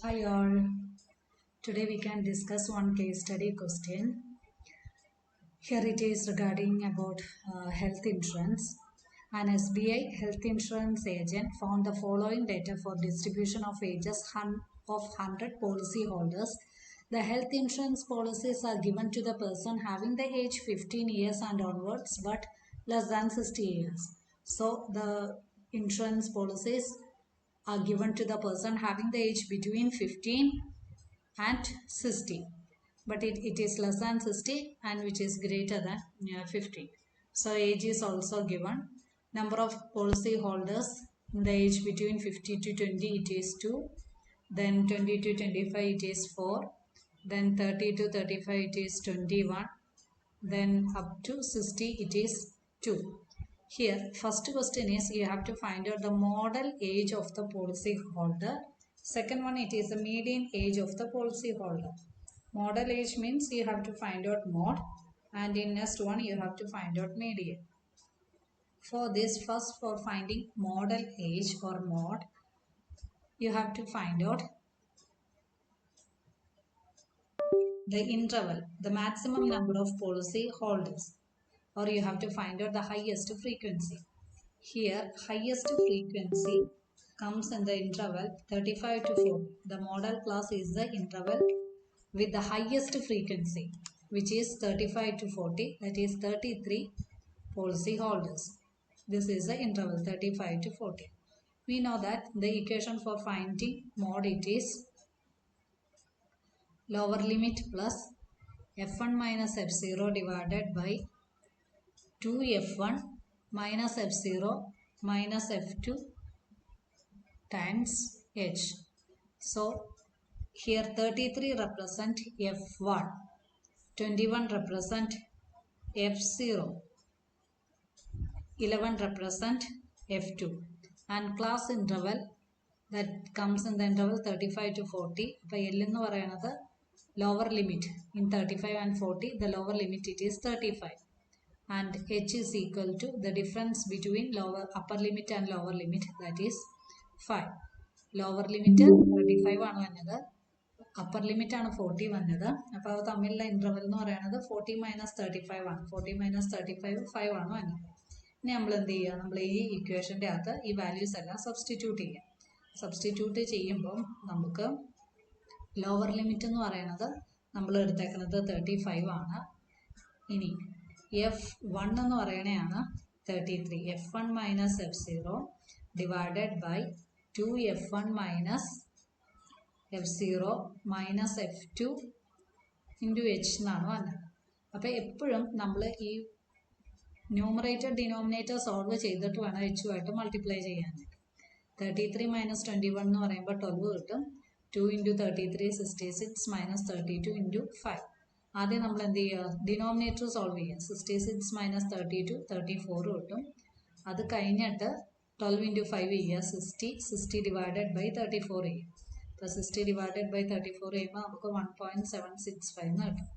Hi all. Today we can discuss one case study question. Here it is regarding about health insurance. An SBI health insurance agent found the following data for distribution of ages of 100 policy holders. The health insurance policies are given to the person having the age 15 years and onwards but less than 60 years. So the insurance policies are given to the person having the age between 15 and 60, but it is less than 60 and which is greater than 15. So age is also given. Number of policy holders in the age between 50 to 20 it is 2, then 20 to 25 it is 4, then 30 to 35 it is 21, then up to 60 it is 2. Here first question is you have to find out the model age of the policy holder. Second one, it is the median age of the policy holder. Model age means you have to find out mod, and in next one you have to find out median. For this, first for finding model age or mod, you have to find out the interval, the maximum number of policy holders, or you have to find out the highest frequency. Here, highest frequency comes in the interval 35 to 40. The model class is the interval with the highest frequency, which is 35 to 40, that is 33 policy holders. This is the interval 35 to 40. We know that the equation for finding mod it is lower limit plus f1 minus f0 divided by 2f1 minus f0 minus f2 times h. So here 33 represent f1, 21 represent f0, 11 represent f2, and class interval that comes in the interval 35 to 40. By L എന്ന് പറയുന്നത് lower limit in 35 and 40, the lower limit it is 35, and h is equal to the difference between upper limit and lower limit, that is 5. Lower limit 35 ആണ് വന്നത്, upper limit ആണ് 40 വന്നത്. അപ്പോൾ അത് തമ്മിലുള്ള interval എന്ന് പറയുന്നത് 40 മൈനസ് 35 ആണ്. 40 മൈനസ് 35 5 ആണ് വന്നത്. ഇനി നമ്മൾ എന്ത് ചെയ്യുക, നമ്മൾ ഈ ഇക്വേഷൻ്റെ അകത്ത് ഈ വാല്യൂസ് എല്ലാം സബ്സ്റ്റിറ്റ്യൂട്ട് ചെയ്യുക. സബ്സ്റ്റിറ്റ്യൂട്ട് ചെയ്യുമ്പോൾ നമുക്ക് ലോവർ ലിമിറ്റ് എന്ന് പറയുന്നത് നമ്മൾ എടുത്തേക്കുന്നത് 35 ആണ്. ഇനി f1 എന്ന് പറയണതാണ് 33. f1 minus f0 divided by 2f1 minus f0 minus f2 into h എന്നാണ് വന്നത്. അപ്പോൾ എപ്പോഴും നമ്മൾ ഈ ന്യൂമറേറ്റർ ഡിനോമിനേറ്റർ സോൾവ് ചെയ്തിട്ട് വേണം h മൾട്ടിപ്ലൈ ചെയ്യാനായിട്ട്. 33 മൈനസ് 21 എന്ന് പറയുമ്പോൾ 12 കിട്ടും. 2 ഇൻറ്റു 33 66 മൈനസ് 32 ഇൻറ്റു 5. ആദ്യം നമ്മൾ എന്ത് ചെയ്യുക, ഡിനോമിനേറ്റർ സോൾവ് ചെയ്യുക. 66 മൈനസ് 32 34 കിട്ടും. അത് കഴിഞ്ഞിട്ട് 12 ഇൻറ്റു 5 ചെയ്യുക, 60 ഡിവൈഡഡ് ബൈ 34 ചെയ്യും. അപ്പോൾ 60 ഡിവൈഡഡ് ബൈ 34 ചെയ്യുമ്പോൾ നമുക്ക് 1.765 എന്ന് കിട്ടും.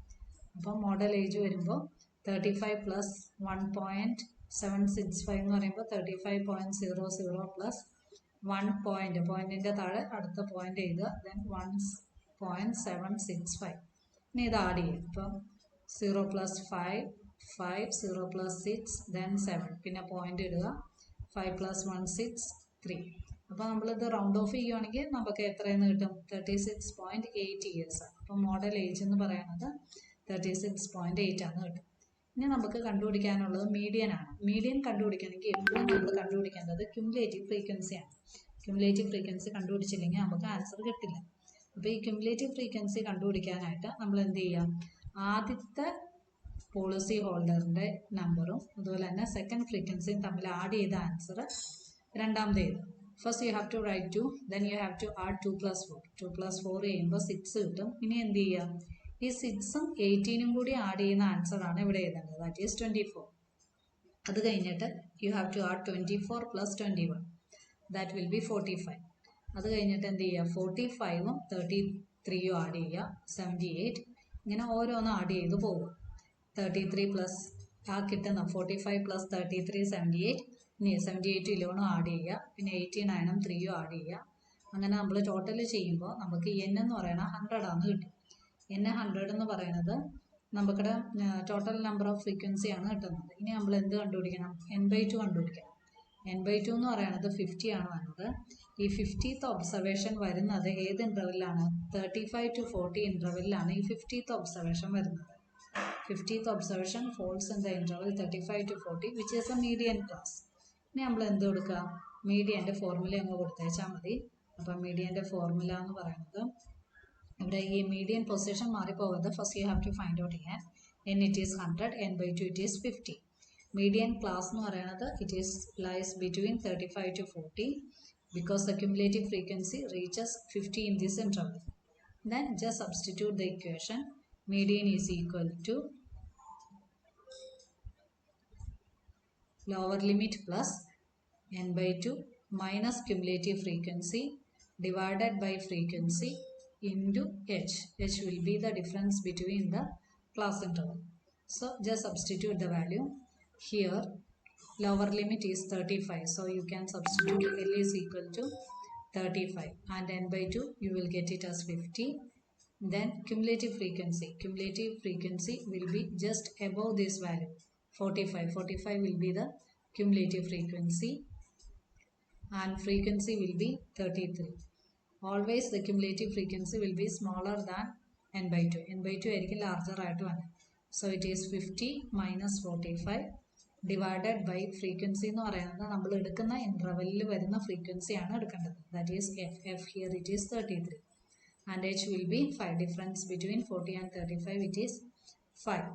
അപ്പോൾ മോഡൽ ഏജ് വരുമ്പോൾ 35 പ്ലസ് 1.765 എന്ന് പറയുമ്പോൾ 35.00 പ്ലസ് 1 പോയിന്റിൻ്റെ താഴെ അടുത്ത പോയിന്റ് എഴുതുക, ദെൻ 1.765. ഇനി ഇത് ആഡ് ചെയ്യുക. അപ്പം 0 പ്ലസ് 5 0 പ്ലസ് 6 ദെൻ 7, പിന്നെ പോയിന്റ് ഇടുക, 5 പ്ലസ് 1 6 3. അപ്പോൾ നമ്മളിത് റൗണ്ട് ഓഫ് ചെയ്യുകയാണെങ്കിൽ നമുക്ക് എത്രയെന്ന് കിട്ടും, 36.8 ഇയേഴ്സ് ആണ്. അപ്പം മോഡൽ ഏജ് എന്ന് പറയുന്നത് 36.8 ആണ് കിട്ടും. ഇനി നമുക്ക് കണ്ടുപിടിക്കാനുള്ളത് മീഡിയൻ ആണ്. മീഡിയൻ കണ്ടുപിടിക്കണമെങ്കിൽ എപ്പോഴും നമ്മൾ കണ്ടുപിടിക്കേണ്ടത് ക്യുമുലേറ്റീവ് ഫ്രീക്വൻസിയാണ്. ക്യുമുലേറ്റീവ് ഫ്രീക്വൻസി കണ്ടുപിടിച്ചില്ലെങ്കിൽ നമുക്ക് ആൻസർ കിട്ടില്ല. അപ്പോൾ ഈ ക്യുമുലേറ്റീവ് ഫ്രീക്വൻസി കണ്ടുപിടിക്കാനായിട്ട് നമ്മൾ എന്ത് ചെയ്യാം, ആദ്യത്തെ പോളിസി ഹോൾഡറിൻ്റെ നമ്പറും അതുപോലെ തന്നെ സെക്കൻഡ് ഫ്രീക്വൻസിയും തമ്മിൽ ആഡ് ചെയ്ത ആൻസർ രണ്ടാമത് എഴുതും. First you have to write 2, then you have to add 2 plus 4. 2 plus 4 ചെയ്യുമ്പോൾ 6 കിട്ടും. ഇനി എന്ത് ചെയ്യുക, ഈ 6ഉം 18ഉം കൂടി ആഡ് ചെയ്യുന്ന ആൻസർ ആണ് ഇവിടെ എഴുതേണ്ടത്, ദാറ്റ് ഈസ് 24. അത് കഴിഞ്ഞിട്ട് you have to add 24 plus 21, that will be 45. അത് കഴിഞ്ഞിട്ട് എന്ത് ചെയ്യുക, 45ഉം 33ഉം ആഡ് ചെയ്യുക, 78. ഇങ്ങനെ ഓരോന്നും ആഡ് ചെയ്ത് പോവുക. 33 പ്ലസ് ആ കിട്ടുന്ന 45 പ്ലസ് 33 78. ഇനി 78 11 ആഡ് ചെയ്യുക, പിന്നെ 89ഉം 3ഉം ആഡ് ചെയ്യുക. അങ്ങനെ നമ്മൾ ടോട്ടൽ ചെയ്യുമ്പോൾ നമുക്ക് n എന്ന് പറയുന്നത് 100 ആണ് കിട്ടും. n 100 എന്ന് പറയുന്നത് നമുക്കിടെ ടോട്ടൽ നമ്പർ ഓഫ് ഫ്രീക്വൻസി ആണ് കിട്ടുന്നത്. ഇനി നമ്മൾ എന്ത് കണ്ടുപിടിക്കണം? n/2 കണ്ടുപിടിക്കണം. n/2 എന്ന് പറയുന്നത് 50 ആണ് വന്നത്. ഈ 50th ഒബ്സർവേഷൻ വരുന്നത് ഏത് ഇൻ്റർവെല്ലാണ്? 35 to 40 ഇൻ്റർവെല്ലാണ് ഈ 50th ഒബ്സർവേഷൻ വരുന്നത്. 50th observation falls in the interval 35 to 40 which is a median class. ഇനി നമ്മൾ എന്ത് കൊടുക്കുക? മീഡിയൻ്റെ ഫോർമുല അങ്ങ് കൊടുത്തേച്ചാൽ മതി. അപ്പം മീഡിയൻ്റെ ഫോർമുല എന്ന് പറയുന്നത് ഇവിടെ ഈ മീഡിയൻ പൊസിഷൻ മാറിപ്പോകരുത്. First you have to find out ചെയ്യാൻ. n it is 100, n/2 it is 50. Median class എന്ന് പറയുന്നത് it is lies between 35 to 40 because the cumulative frequency reaches 50 in this interval. Then just substitute the equation. Median is equal to lower limit plus n/2 minus cumulative frequency divided by frequency into h. H will be the difference between the class interval. So just substitute the value. Here lower limit is 35. So you can substitute L is equal to 35 and n/2 you will get it as 50. Then cumulative frequency will be just above this value 45 will be the cumulative frequency and frequency will be 33. Always the cumulative frequency will be smaller than n/2 ആയിരിക്കും larger ആയിട്ട് വന്നത്. So it is 50 minus 45 divided by frequency എന്ന് പറയുന്നത് നമ്മൾ എടുക്കുന്ന ഇൻ്റർവെല്ലിൽ വരുന്ന frequency ആണ് എടുക്കേണ്ടത്. That is f here it is 33 and h will be 5. Difference between 40 and 35 it is 5.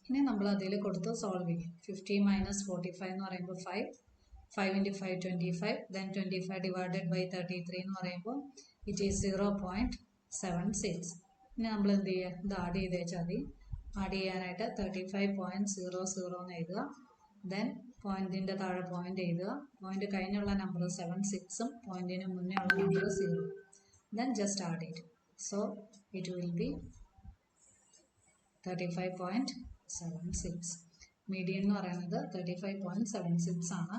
ഇനി നമ്മൾ അതിൽ കൊടുത്ത് സോൾവ് ചെയ്യും. 50 minus 45 എന്ന് പറയുമ്പോൾ 5 into 5 25, then 25 divided by 33 എന്ന് പറയുമ്പോൾ it is 0.76. ഇനി നമ്മൾ എന്ത് ചെയ്യുക? ഇത് ആഡ് ചെയ്ത് വെച്ചാൽ മതി. ആഡ് ചെയ്യാനായിട്ട് 35.00 എന്ന് എഴുതുക. ദെൻ പോയിന്റിൻ്റെ താഴെ പോയിന്റ് എഴുതുക. പോയിന്റ് കഴിഞ്ഞുള്ള നമ്പർ 76ഉം പോയിന്റിന് മുന്നേ ഉള്ള number 0. Then just add it. So it will be 35.76. Median എന്ന് പറയുന്നത് 35.76 ആണ്.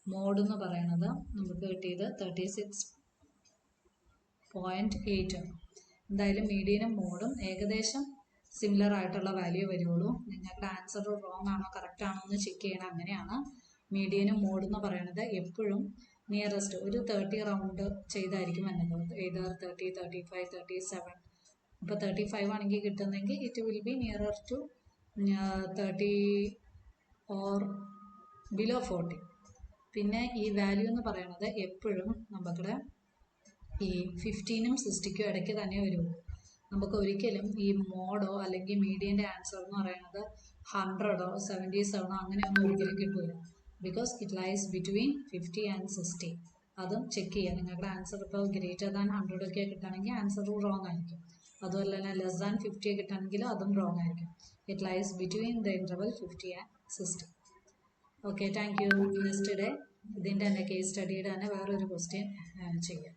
മോഡ് എന്ന് പറയുന്നത് നമുക്ക് കിട്ടിയത് 36.8 ആണ്. എന്തായാലും മീഡിയനും മോഡും ഏകദേശം സിമിലർ ആയിട്ടുള്ള വാല്യൂ വരുള്ളൂ. നിങ്ങളുടെ ആൻസർ റോങ് ആണോ കറക്റ്റ് ആണോ എന്ന് ചെക്ക് ചെയ്യണം. അങ്ങനെയാണ് മീഡിയനും മോഡ് എന്ന് പറയുന്നത് എപ്പോഴും നിയറസ്റ്റ് ഒരു 30 റൗണ്ട് ചെയ്തായിരിക്കും വരുന്നത്. either 30, 35, 37. ഇപ്പോൾ 35 ആണെങ്കിൽ കിട്ടുന്നെങ്കിൽ it will be nearer to 30 or below 40. പിന്നെ ഈ വാല്യൂ എന്ന് പറയുന്നത് എപ്പോഴും നമുക്കിടെ ഈ 15ഉം 60ക്കും ഇടയ്ക്ക് തന്നെ വരുള്ളൂ. നമുക്ക് ഒരിക്കലും ഈ മോഡോ അല്ലെങ്കിൽ മീഡിയൻ്റെ ആൻസർ എന്ന് പറയുന്നത് 100ഓ 77ഓ അങ്ങനെയൊന്നും ഒരിക്കലും കിട്ടില്ല. Because it lies between 50 and 60. അതും ചെക്ക് ചെയ്യുക. നിങ്ങളുടെ ആൻസർ ഇപ്പോൾ ഗ്രേറ്റർ ദാൻ 100 ഒക്കെ കിട്ടുകയാണെങ്കിൽ ആൻസർ റോങ് ആയിരിക്കും. അതുപോലെ തന്നെ ലെസ് ദാൻ 50 കിട്ടുകയാണെങ്കിൽ അതും റോങ് ആയിരിക്കും. It lies between the interval 50 and 60. Okay, thank you. Next day ഇതിൻ്റെ തന്നെ കേസ് സ്റ്റഡിയുടെ തന്നെ വേറൊരു ക്വസ്റ്റ്യൻ ചെയ്യാം.